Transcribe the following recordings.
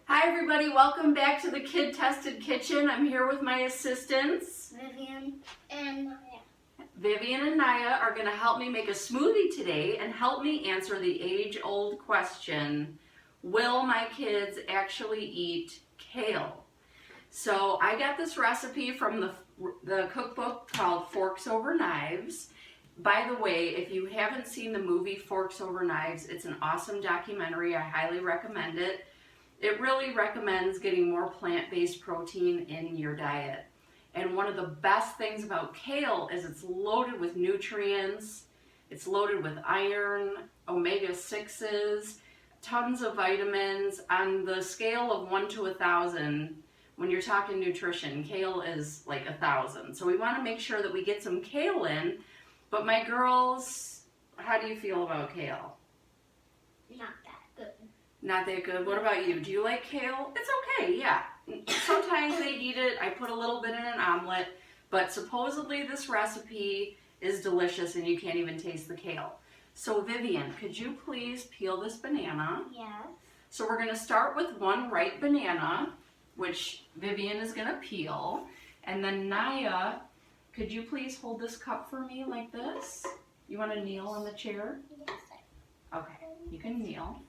Hi everybody, welcome back to the Kid Tested Kitchen. I'm here with my assistants. Vivian and Naya are going to help me make a smoothie today and help me answer the age-old question, will my kids actually eat kale? So I got this recipe from the cookbook called Forks Over Knives. By the way, if you haven't seen the movie Forks Over Knives, it's an awesome documentary. I highly recommend it. It really recommends getting more plant-based protein in your diet. And one of the best things about kale is it's loaded with nutrients, it's loaded with iron, omega-6s, tons of vitamins. On the scale of 1 to 1,000, when you're talking nutrition, kale is like 1,000. So we want to make sure that we get some kale in. But my girls, how do you feel about kale? Not that good. Not that good. What about you? Do you like kale? It's okay, yeah. Sometimes they eat it. I put a little bit in an omelet, but supposedly this recipe is delicious and you can't even taste the kale. So Vivian, could you please peel this banana? Yes. So we're going to start with one ripe banana, which Vivian is going to peel. And then Naya, could you please hold this cup for me like this? You want to kneel on the chair? Yes. Okay, you can kneel.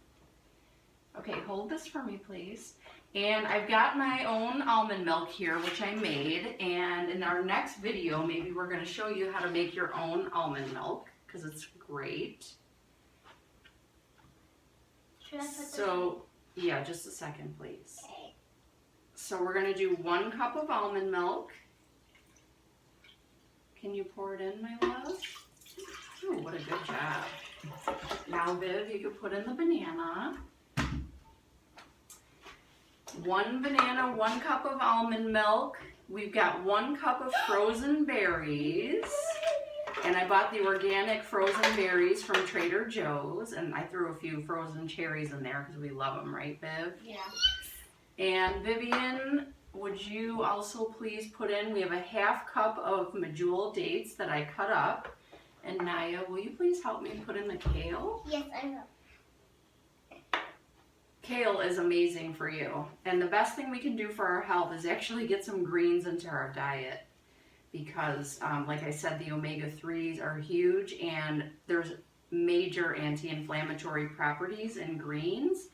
Okay, hold this for me, please. And I've got my own almond milk here, which I made. And in our next video, maybe we're going to show you how to make your own almond milk, because it's great. Should I put So, yeah, just a second, please. Okay. So we're going to do 1 cup of almond milk. Can you pour it in, my love? Oh, what a good job. Now, Viv, you can put in the banana. 1 banana, 1 cup of almond milk. We've got 1 cup of frozen berries. And I bought the organic frozen berries from Trader Joe's. And I threw a few frozen cherries in there because we love them, right, Viv? Yeah. And Vivian, would you also please put in, we have a 1/2 cup of medjool dates that I cut up. And Naya, will you please help me put in the kale? Yes, I will. Kale is amazing for you. And the best thing we can do for our health is actually get some greens into our diet. Because, like I said, the omega-3s are huge and there's major anti-inflammatory properties in greens.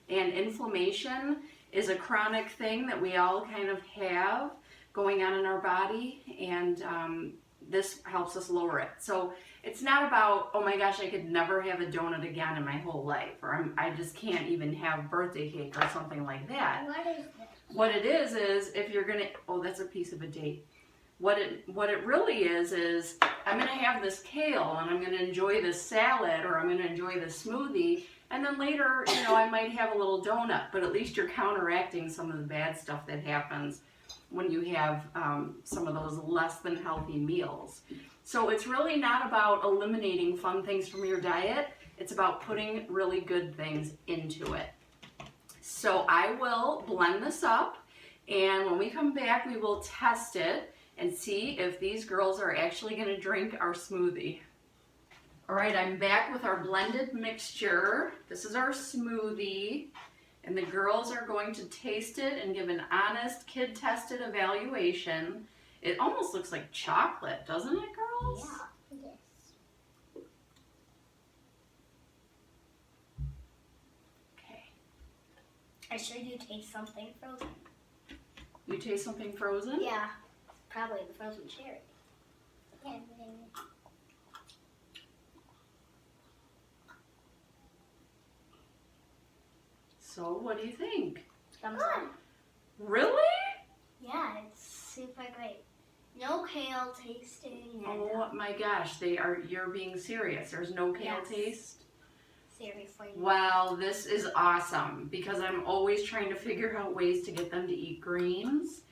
And inflammation is a chronic thing that we all kind of have going on in our body. And this helps us lower it. So it's not about, oh my gosh, I could never have a donut again in my whole life, or I just can't even have birthday cake or something like that. What is this? What it is if you're gonna, oh, that's a piece of a date. What it really is I'm gonna have this kale and I'm gonna enjoy this salad or I'm gonna enjoy this smoothie, and then later, you know, I might have a little donut, but at least you're counteracting some of the bad stuff that happens when you have some of those less than healthy meals. So it's really not about eliminating fun things from your diet. It's about putting really good things into it. So I will blend this up, and when we come back, we will test it and see if these girls are actually going to drink our smoothie. All right, I'm back with our blended mixture. This is our smoothie. And the girls are going to taste it and give an honest, kid-tested evaluation. It almost looks like chocolate, doesn't it, girls? Yeah. Yes. Okay. I sure do taste something frozen. You taste something frozen? Yeah. Probably the frozen cherry. Yeah. So, what do you think? Thumbs up. Really? Yeah, it's super great. No kale tasting. Oh my gosh, you're being serious. There's no kale Yes. taste? Seriously. Wow, this is awesome because I'm always trying to figure out ways to get them to eat greens.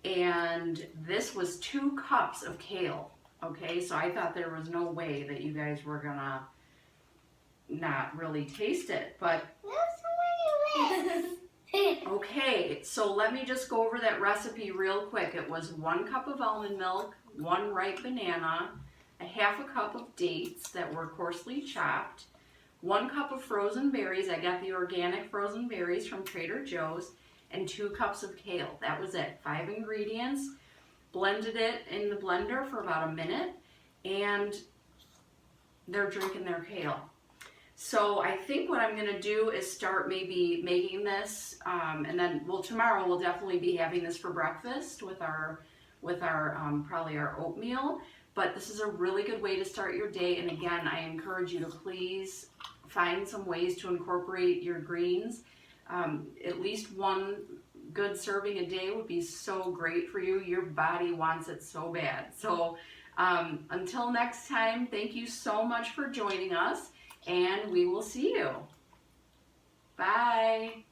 And this was 2 cups of kale. Okay, so I thought there was no way that you guys were gonna not really taste it, but okay, so let me just go over that recipe real quick. It was 1 cup of almond milk, 1 ripe banana, a 1/2 cup of dates that were coarsely chopped, 1 cup of frozen berries. I got the organic frozen berries from Trader Joe's, and 2 cups of kale. That was it. 5 ingredients. Blended it in the blender for about a minute, and they're drinking their kale. So I think what I'm going to do is start maybe making this, and then, well, tomorrow we'll definitely be having this for breakfast with our probably our oatmeal. But this is a really good way to start your day. And again, I encourage you to please find some ways to incorporate your greens. At least 1 good serving a day would be so great for you. Your body wants it so bad. So until next time, thank you so much for joining us, and we will see you. Bye.